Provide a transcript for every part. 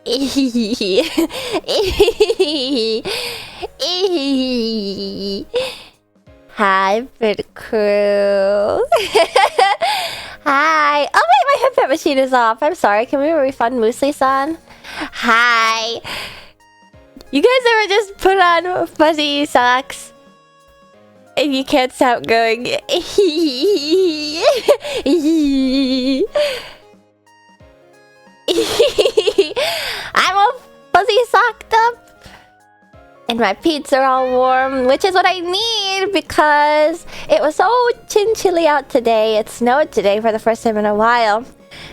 Hi, Bit Crew. Hi. Oh wait, my hip hip machine is off. I'm sorry. Can we refund Muesli-san? Hi. You guys ever just put on fuzzy socks and you can't stop going? I'm all fuzzy socked up. And my feet are all warm, which is what I need because it was so chilly out today. It snowed today for the first time in a while.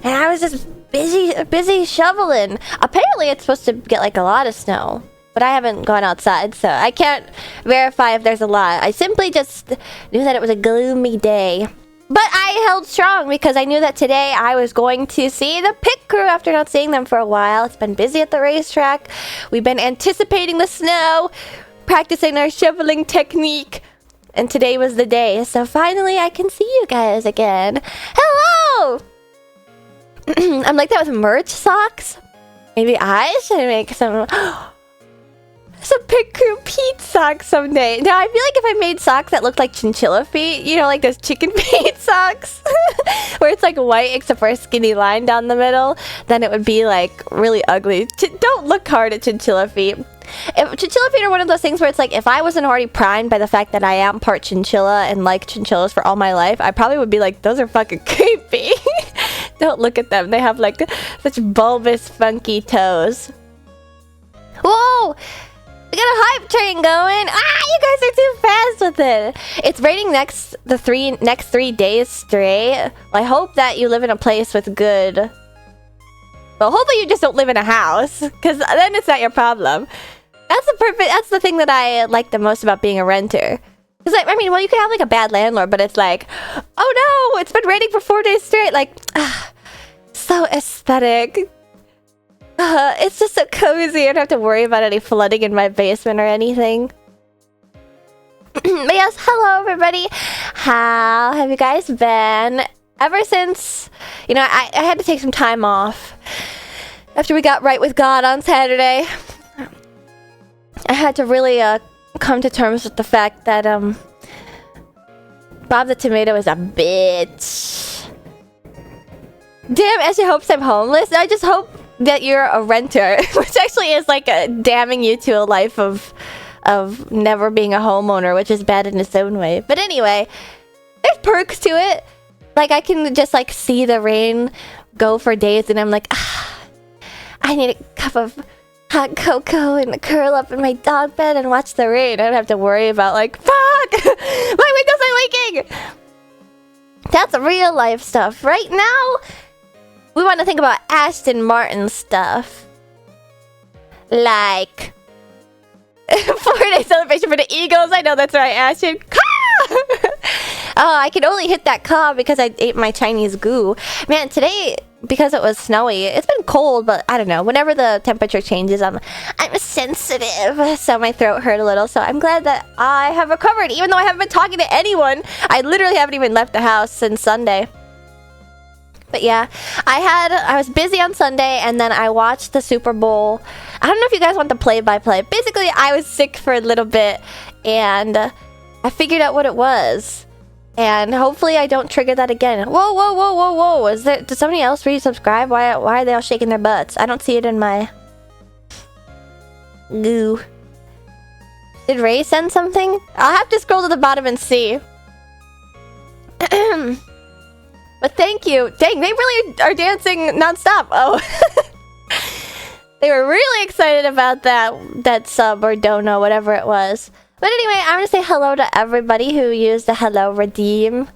And I was just busy shoveling. Apparently it's supposed to get like a lot of snow. But I haven't gone outside, so I can't verify if there's a lot. I simply just knew that it was a gloomy day. But I held strong because I knew that today I was going to see the pit crew after not seeing them for a while. It's been busy at the racetrack. We've been anticipating the snow, practicing our shoveling technique. And today was the day. So finally I can see you guys again. Hello! I'm like that with merch socks. Maybe I should make some pit crew Pete socks someday. Now, I feel like if I made socks that looked like chinchilla feet, you know, like those chicken feet socks, where it's like white except for a skinny line down the middle, then it would be like really ugly. Don't look hard at chinchilla feet. Chinchilla feet are one of those things where it's like, if I wasn't already primed by the fact that I am part chinchilla and like chinchillas for all my life, I probably would be like, those are fucking creepy. Don't look at them. They have like such bulbous, funky toes. Whoa! We got a hype train going. You guys are too fast with it. It's raining next 3 days straight. Well, I hope that you live in a place with good. Well, hopefully you just don't live in a house, because then it's not your problem. That's the thing that I like the most about being a renter. Because like, I mean, well, you can have like a bad landlord, but it's like, oh no, it's been raining for 4 days straight. Like, so aesthetic. It's just so cozy. I don't have to worry about any flooding in my basement or anything. But yes, hello everybody. How have you guys been? Ever since, you know, I had to take some time off after we got right with God on Saturday. I had to really come to terms with the fact that Bob the Tomato is a bitch. Damn, Essie hopes I'm homeless. I just hope that you're a renter, which actually is like damning you to a life of never being a homeowner, which is bad in its own way. But anyway, there's perks to it. Like, I can just like see the rain go for days and I'm like, I need a cup of hot cocoa and curl up in my dog bed and watch the rain. I don't have to worry about like, fuck, my windows are leaking. That's real life stuff. Right now, we want to think about Aston Martin stuff. Like 4-day celebration for the Eagles. I know that's right, Ashton. Oh, I can only hit that caw because I ate my Chinese goo. Man, today, because it was snowy, it's been cold, but I don't know. Whenever the temperature changes, I'm sensitive, so my throat hurt a little. So I'm glad that I have recovered, even though I haven't been talking to anyone. I literally haven't even left the house since Sunday. But yeah, I was busy on Sunday and then I watched the Super Bowl. I don't know if you guys want the play-by-play. Basically, I was sick for a little bit and I figured out what it was. And hopefully I don't trigger that again. Whoa. Did somebody else resubscribe? Why are they all shaking their butts? I don't see it in my goo. Did Ray send something? I'll have to scroll to the bottom and see. But thank you. Dang, they really are dancing nonstop. Oh. They were really excited about that sub or dono, whatever it was. But anyway, I'm gonna say hello to everybody who used the hello redeem.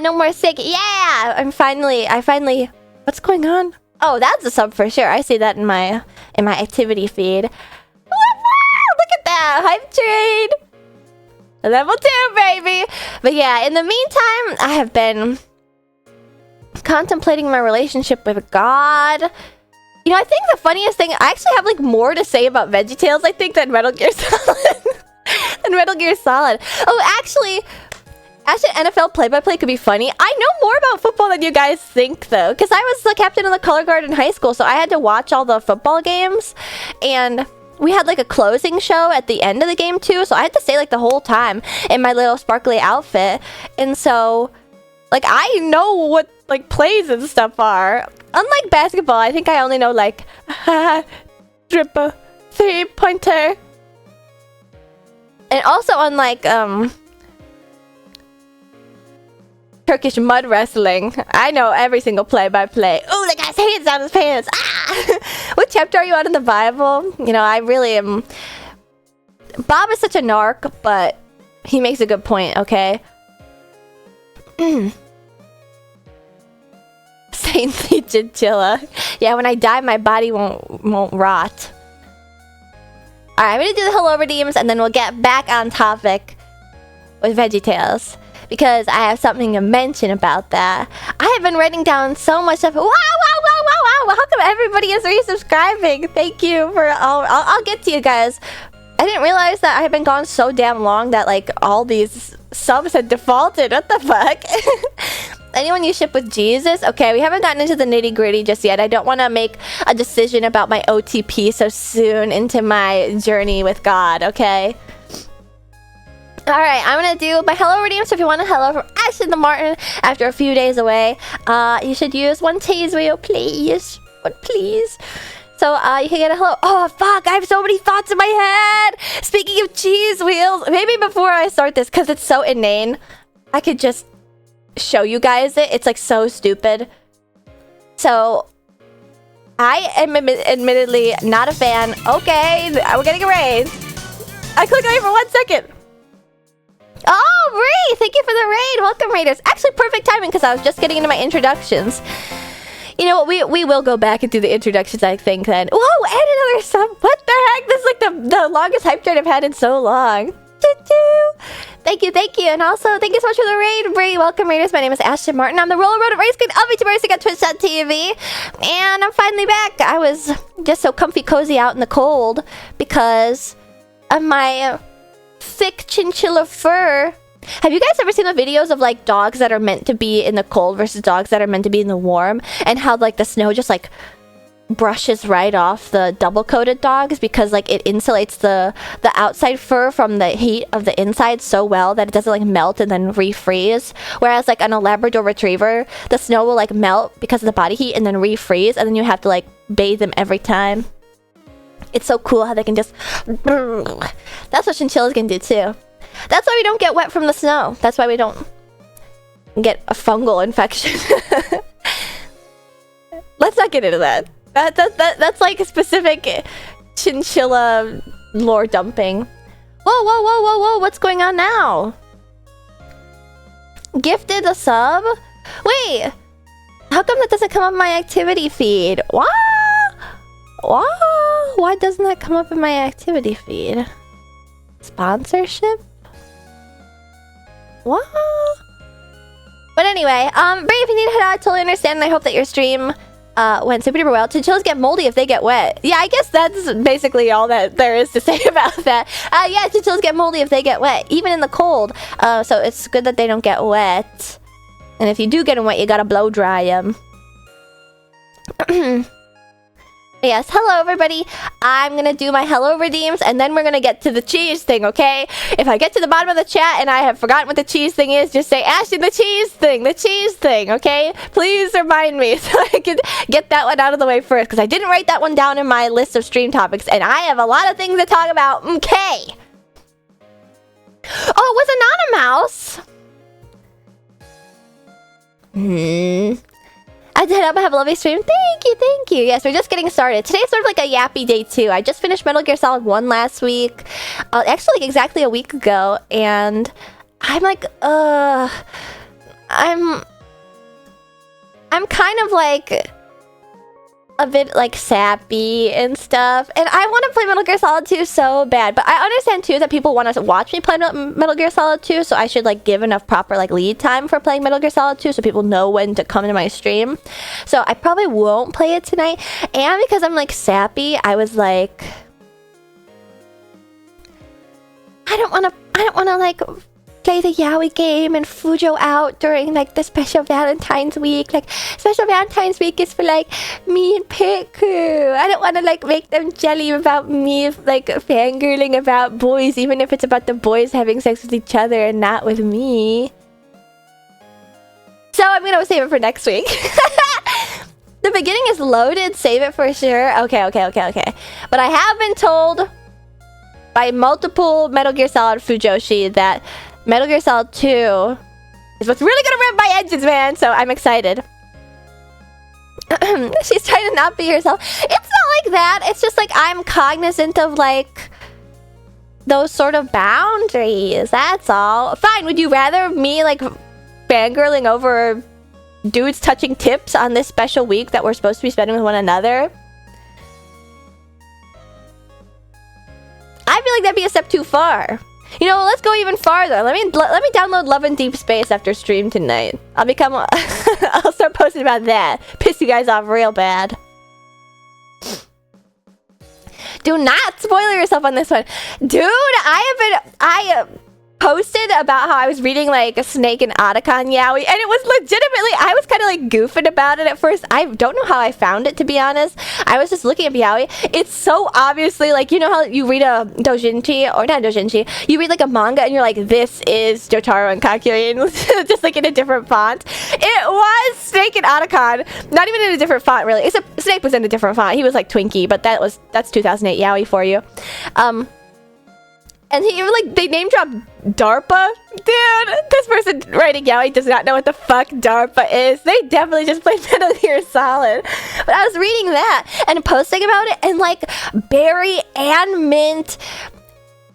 No more sick. Yeah! I finally... What's going on? Oh, that's a sub for sure. I see that in my activity feed. Look at that! Hype train! Level 2, baby! But yeah, in the meantime, I have been contemplating my relationship with God. You know, I think the funniest thing, I actually have like more to say about VeggieTales, I think, than Metal Gear Solid. Oh, actually, Actually, NFL play-by-play could be funny. I know more about football than you guys think, though, because I was the captain of the color guard in high school, so I had to watch all the football games, and we had like a closing show at the end of the game too, so I had to stay like the whole time in my little sparkly outfit, and so like I know what like plays and stuff are. Unlike basketball, I think I only know like dribble, 3-pointer, and also unlike Turkish mud wrestling, I know every single play-by-play. Oh, the guy's hands down his pants. Ah! What chapter are you on in the Bible? You know, I really am. Bob is such a narc, but he makes a good point, okay? Saintly chinchilla. Yeah, when I die, my body won't rot. Alright, I'm gonna do the hello redeems, and then we'll get back on topic with VeggieTales, because I have something to mention about that. I have been writing down so much stuff. Wow, wow, wow, wow, wow. How come everybody is resubscribing? Thank you for all. I'll get to you guys. I didn't realize that I had been gone so damn long that like all these subs had defaulted. What the fuck? Anyone you ship with Jesus? Okay, we haven't gotten into the nitty gritty just yet. I don't want to make a decision about my OTP so soon into my journey with God, okay? Alright, I'm gonna do my hello redeem. So if you want a hello from Ashton the Martin after a few days away, you should use one cheese wheel, please. One, please. So you can get a hello. Oh fuck, I have so many thoughts in my head. Speaking of cheese wheels, maybe before I start this, because it's so inane, I could just show you guys it. It's like so stupid. So I am admittedly not a fan. Okay, we're getting a raid. I clicked away for 1 second. Oh, Ray! Thank you for the raid. Welcome, raiders. Actually, perfect timing because I was just getting into my introductions. You know what? We will go back and do the introductions, I think, then. Whoa! And another sub. What the heck? This is like the longest hype train I've had in so long. Thank you, thank you. And also, thank you so much for the raid, Ray. Welcome, raiders. My name is Ashton Martin. I'm the Roller Road Race Queen of VTubers at Twitch.tv. And I'm finally back. I was just so comfy cozy out in the cold because of my thick chinchilla fur. Have you guys ever seen the videos of like dogs that are meant to be in the cold versus dogs that are meant to be in the warm, and how like the snow just like brushes right off the double coated dogs because like it insulates the outside fur from the heat of the inside so well that it doesn't like melt and then refreeze, whereas like on a Labrador retriever the snow will like melt because of the body heat and then refreeze, and then you have to like bathe them every time. It's so cool how they can just... That's what chinchillas can do too. That's why we don't get wet from the snow. That's why we don't get a fungal infection. Let's not get into that. That's like a specific chinchilla lore dumping. Whoa, whoa, whoa, whoa, whoa. What's going on now? Gifted a sub? Wait. How come that doesn't come up in my activity feed? What? What? Why doesn't that come up in my activity feed? Sponsorship? What? But anyway, Bray, if you need to head out, I totally understand, and I hope that your stream went super duper well. Chinchillas get moldy if they get wet. Yeah, I guess that's basically all that there is to say about that. Yeah, chinchillas get moldy if they get wet, even in the cold. So it's good that they don't get wet. And if you do get them wet, you gotta blow dry them. Yes, hello everybody. I'm gonna do my hello redeems and then we're gonna get to the cheese thing, okay? If I get to the bottom of the chat and I have forgotten what the cheese thing is, just say, Ashton, the cheese thing, okay? Please remind me so I can get that one out of the way first, because I didn't write that one down in my list of stream topics and I have a lot of things to talk about, okay? Oh, it was Anona Mouse. I did hope I have a lovely stream. Thank you, thank you. Yes, we're just getting started. Today's sort of like a yappy day too. I just finished Metal Gear Solid 1 last week. Actually, like exactly a week ago. And I'm like, I'm kind of like a bit like sappy and stuff, and I want to play Metal Gear Solid 2 so bad, but I understand too that people want to watch me play Metal Gear Solid 2, so I should like give enough proper like lead time for playing Metal Gear Solid 2 so people know when to come to my stream. So I probably won't play it tonight, and because I'm like sappy, I was like, I don't want to like play the yaoi game and Fujo out during like the special Valentine's week. Like special Valentine's week is for like me and Piku. I don't want to like make them jelly about me like fangirling about boys, even if it's about the boys having sex with each other and not with me. So I'm gonna save it for next week. The beginning is loaded. Save it for sure. Okay. But I have been told by multiple Metal Gear Solid Fujoshi that Metal Gear Solid 2 is what's really gonna rip my engines, man. So I'm excited. She's trying to not be herself. It's not like that. It's just like I'm cognizant of like those sort of boundaries. That's all. Fine. Would you rather me like fangirling over dudes touching tips on this special week that we're supposed to be spending with one another? I feel like that'd be a step too far. You know, let's go even farther. Let me download Love in Deep Space after stream tonight. I'll start posting about that. Piss you guys off real bad. Do not spoil yourself on this one. Dude, I posted about how I was reading like a Snake and Otacon yaoi, and it was legitimately, I was kind of like goofing about it at first. I don't know how I found it, to be honest. I was just looking at yaoi. It's so obviously like, you know how you read a doujinshi, or not doujinshi, you read like a manga and you're like, this is Jotaro and Kakyoin, just like in a different font. It was Snake and Otacon, not even in a different font really, except Snake was in a different font. He was like Twinkie, but that's 2008 yaoi for you. And he like, they name dropped DARPA. Dude, this person writing yaoi does not know what the fuck DARPA is. They definitely just played Metal Gear Solid. But I was reading that and posting about it, and like Barry and Mint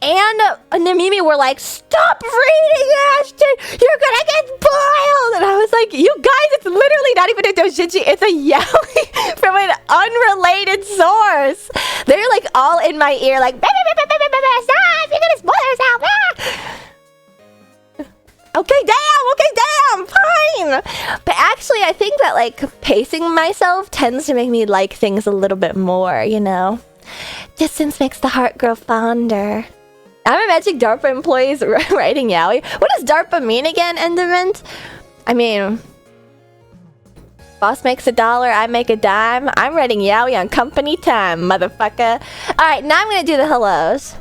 and Namimi were like, stop reading, Ashton! You're gonna get boiled! And I was like, you guys, it's literally not even a doujinshi, it's a yaoi from an unrelated source. They're like all in my ear, like, stop! You're gonna spoil yourself! Ah! Okay, damn, fine! But actually, I think that like pacing myself tends to make me like things a little bit more, you know? Distance makes the heart grow fonder. I'm imagining DARPA employees writing yaoi. What does DARPA mean again, Enderment? I mean, boss makes $1, I make a dime. I'm writing yaoi on company time, motherfucker. Alright, now I'm gonna do the hellos.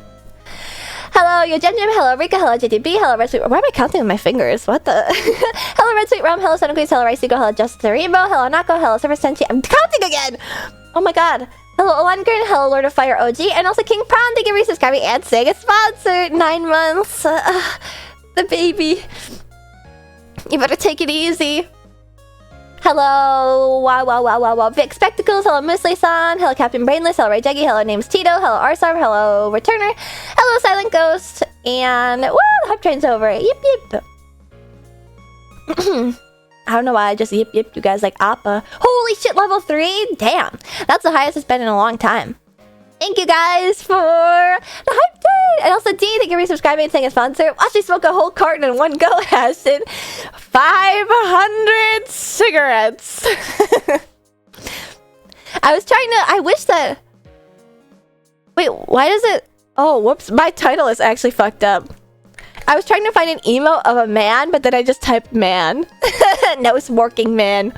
Hello, Yo Jim Jim, hello Rika, hello JTB, hello Red Sweet. Why am I counting with my fingers? What the? Hello Red Sweet Rum, hello Sonoqueeze, hello Rice Eagle, hello Justice the Rainbow, hello Nako, hello Super Senshi. I'm counting again! Oh my god. Hello Olengren, hello Lord of Fire OG, and also King Prawn, thank you for subscribing and saying a sponsor. 9 months. The baby. You better take it easy. Hello, wow. Vic Spectacles, hello Muesli-san, hello Captain Brainless, hello Ray Jaggy, hello name's Tito, hello Arsar, hello Returner, hello Silent Ghost, and woo, the hype train's over. Yip. I don't know why I just yip you guys like Appa. Holy shit, level 3? Damn, that's the highest it's been in a long time. Thank you guys for the hype train! And also D, thank you for resubscribing and saying a sponsor. Watch me smoke a whole carton in one go, Ashton. 500 cigarettes. I wish that... Wait, why does it... Oh, whoops, my title is actually fucked up. I was trying to find an emote of a man, but then I just typed man. No, it's working man.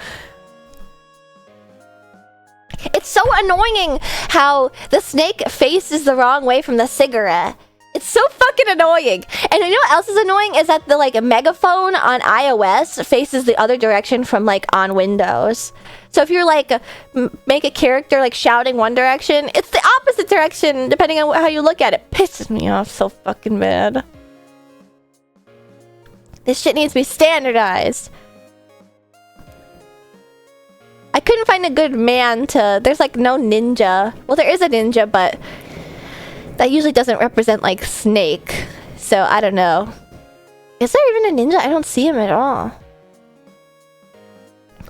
It's so annoying how the snake faces the wrong way from the cigarette. It's so fucking annoying. And you know what else is annoying? Is that the like megaphone on iOS faces the other direction from like on Windows. So if you're like make a character like shouting one direction, it's the opposite direction depending on how you look at it. Pisses me off so fucking bad. This shit needs to be standardized. I couldn't find a good man to... There's like no ninja. Well, there is a ninja, but that usually doesn't represent like Snake. So I don't know. Is there even a ninja? I don't see him at all.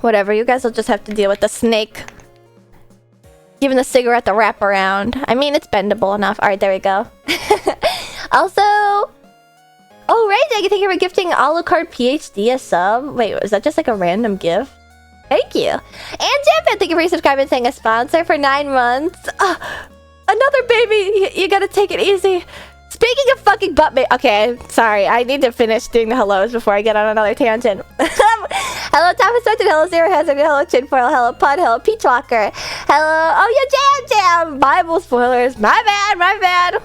Whatever, you guys will just have to deal with the snake. Giving the cigarette the wraparound. I mean, it's bendable enough. Alright, there we go. Also... Oh, right, Jaggy, thank you for gifting Alucard PhD a sub. Wait, was that just like a random gift? Thank you. And Jeff, thank you for subscribing and saying a sponsor for 9 months. Another baby. You gotta take it easy. Speaking Speaking of fucking butt baby. Okay, sorry. I need to finish doing the hellos before I get on another tangent. Hello, Thomas Sutton. Hello, Zero Hazard. Hello, Chinfoil. Hello, Pud. Hello, Peach Walker. Hello. Oh, yeah, Jam. Bible spoilers. My bad.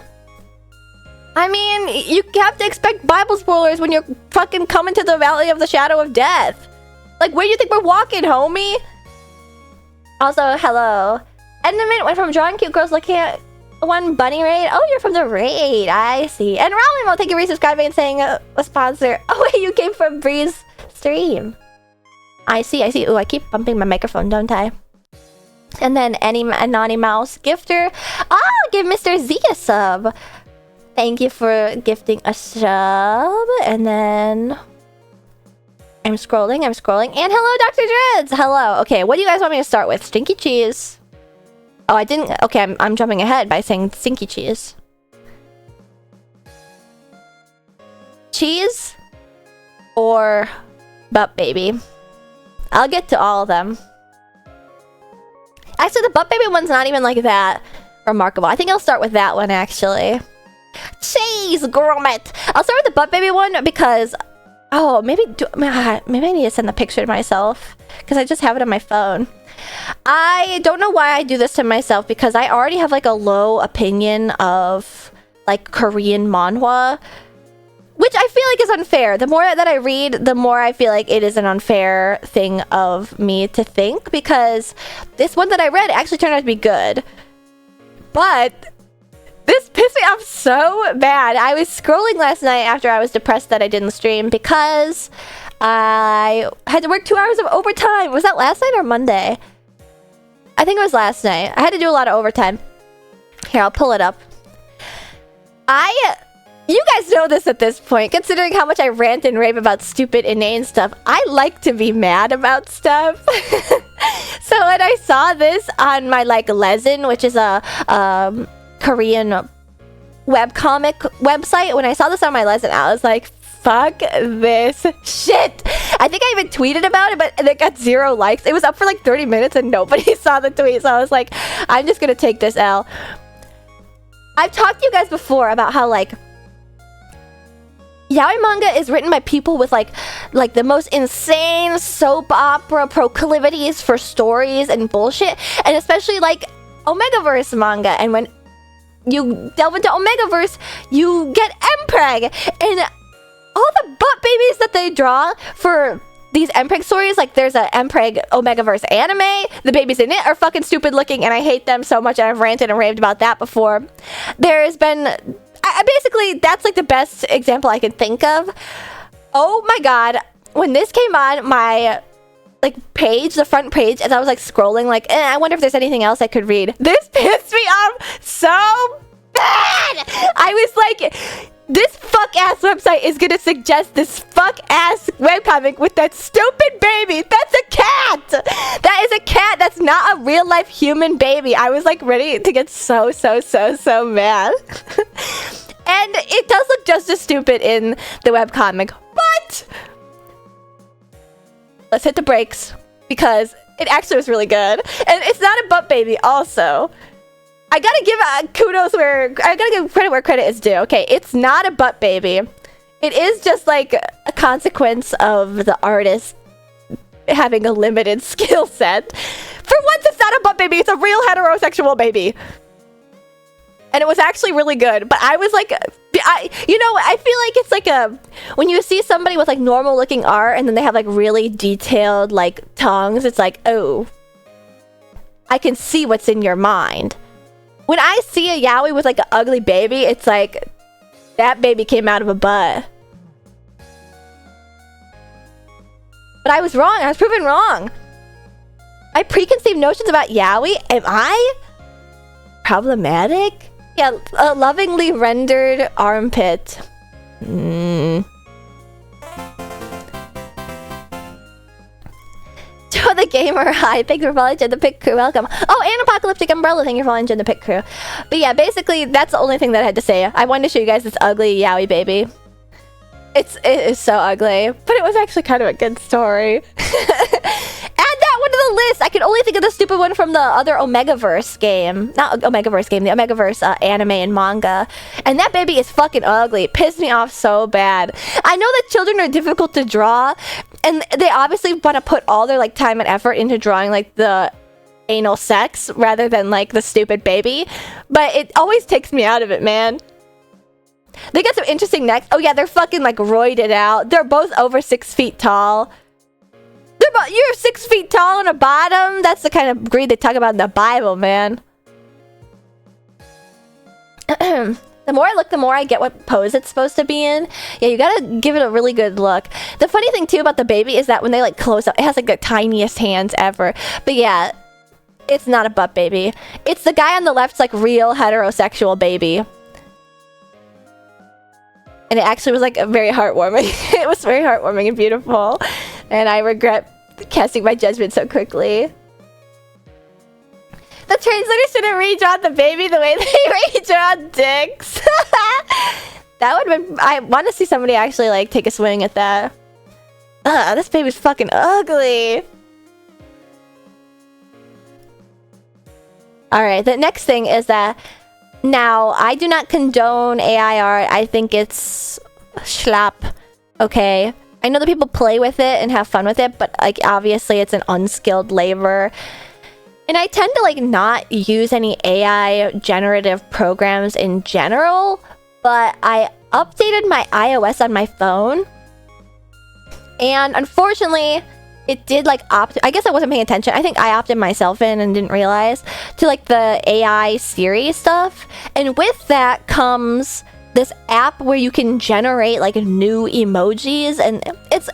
I mean, you have to expect Bible spoilers when you're fucking coming to the Valley of the Shadow of Death. Like, where do you think we're walking, homie? Also, hello. Endement went from drawing cute girls looking at one bunny raid. Oh, you're from the raid. I see. And Rallymo, thank you for resubscribing and saying a sponsor. Oh, wait, you came from Bree's stream. I see. Ooh, I keep bumping my microphone, don't I? And then Anony Mouse gifter. Oh, give Mr. Z a sub. Thank you for gifting a sub. And then I'm scrolling. And hello, Dr. Dreads. Hello. Okay, what do you guys want me to start with? Stinky cheese. Oh, I didn't. Okay, I'm jumping ahead by saying stinky cheese. Cheese or butt baby? I'll get to all of them. Actually, the butt baby one's not even like that remarkable. I think I'll start with that one, actually. Cheese grommet. I'll start with the butt baby one because... Oh, maybe I need to send the picture to myself because I just have it on my phone. I don't know why I do this to myself because I already have like a low opinion of like Korean manhwa, which I feel like is unfair. The more that I read, the more I feel like it is an unfair thing of me to think, because this one that I read actually turned out to be good. But this pissed me off so bad. I was scrolling last night after I was depressed that I didn't stream because I had to work 2 hours of overtime. Was that last night or Monday? I think it was last night. I had to do a lot of overtime. Here, I'll pull it up. You guys know this at this point, considering how much I rant and rave about stupid, inane stuff. I like to be mad about stuff. So when I saw this on my, like, Lezen, which is a Korean webcomic website, when I saw this on my Lezen, I was like, fuck this shit. I think I even tweeted about it, but it got 0 likes. It was up for like 30 minutes and nobody saw the tweet, so I was like, I'm just gonna take this L. I've talked to you guys before about how, like, yaoi manga is written by people with like the most insane soap opera proclivities for stories and bullshit, and especially like Omegaverse manga. And when you delve into Omegaverse, you get MPreg, and all the butt babies that they draw for these MPreg stories, like there's a MPreg Omegaverse anime, the babies in it are fucking stupid looking and I hate them so much, and I've ranted and raved about that before. There's been... basically, that's like the best example I can think of. Oh my god, when this came on my like page, the front page, as I was like scrolling, like, I wonder if there's anything else I could read. This pissed me off so bad! I was like, this fuck-ass website is gonna suggest this fuck-ass webcomic with that stupid baby. That's a cat! That is a cat. That's not a real-life human baby. I was like ready to get so mad. And it does look just as stupid in the webcomic, but let's hit the brakes because it actually was really good. And it's not a butt baby also. I gotta give credit where credit is due. Okay, it's not a butt baby. It is just like a consequence of the artist having a limited skill set. For once, it's not a butt baby. It's a real heterosexual baby. And it was actually really good. But I was like, I feel like it's like when you see somebody with like normal looking art and then they have like really detailed like tongues, it's like, oh, I can see what's in your mind. When I see a yaoi with like an ugly baby, it's like, that baby came out of a butt. But I was wrong. I was proven wrong. I preconceived notions about yaoi. Am I problematic? Yeah, a lovingly rendered armpit. Joe the Gamer, hi. Thanks for following Jen the Pit Crew. Welcome. Oh, and Apocalyptic Umbrella, thank you for following Jen the Pit Crew. But yeah, basically, that's the only thing that I had to say. I wanted to show you guys this ugly yaoi baby. It is so ugly, but it was actually kind of a good story. Add that one to the list. I can only think of the stupid one from the other Omegaverse game. Not Omegaverse game, the Omegaverse anime and manga. And that baby is fucking ugly. It pissed me off so bad. I know that children are difficult to draw, and they obviously want to put all their like time and effort into drawing like the anal sex rather than like the stupid baby. But it always takes me out of it, man. They got some interesting necks. Oh yeah, they're fucking like roided out. They're both over 6 feet tall. You're 6 feet tall on a bottom. That's the kind of greed they talk about in the Bible, man. The more I look, the more I get what pose it's supposed to be in. Yeah, you gotta give it a really good look. The funny thing too about the baby is that when they like close up, it has like the tiniest hands ever. But yeah, it's not a butt baby. It's the guy on the left's like real heterosexual baby. And it actually was like very heartwarming. It was very heartwarming and beautiful. And I regret casting my judgment so quickly. The translator should have redrawn the baby the way they redrawn dicks. That would have been... I want to see somebody actually like take a swing at that. Ugh, this baby's fucking ugly. Alright, the next thing is that... Now, I do not condone AI art. I think it's schlap. Okay? I know that people play with it and have fun with it, but like obviously it's an unskilled labor. And I tend to like not use any AI generative programs in general, but I updated my iOS on my phone. And unfortunately, it did like I guess I wasn't paying attention. I think I opted myself in and didn't realize to like the AI Siri stuff. And with that comes this app where you can generate like new emojis, and it's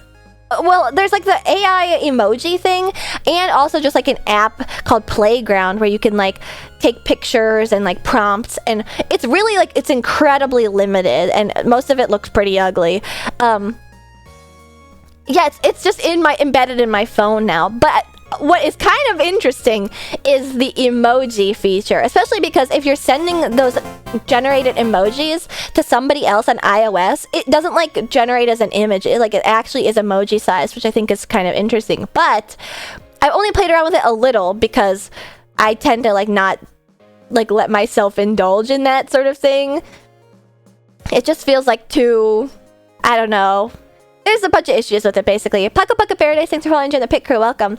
well, there's like the AI emoji thing, and also just like an app called Playground where you can like take pictures and like prompts, and it's really like it's incredibly limited, and most of it looks pretty ugly. Yeah, it's just embedded in my phone now. But what is kind of interesting is the emoji feature, especially because if you're sending those generated emojis to somebody else on iOS, it doesn't like generate as an image. It actually is emoji size, which I think is kind of interesting. But I've only played around with it a little because I tend to like not like let myself indulge in that sort of thing. It just feels like too, I don't know. There's a bunch of issues with it, basically. Pucka Pucka Paradise, thanks for following. Join the pit crew, welcome.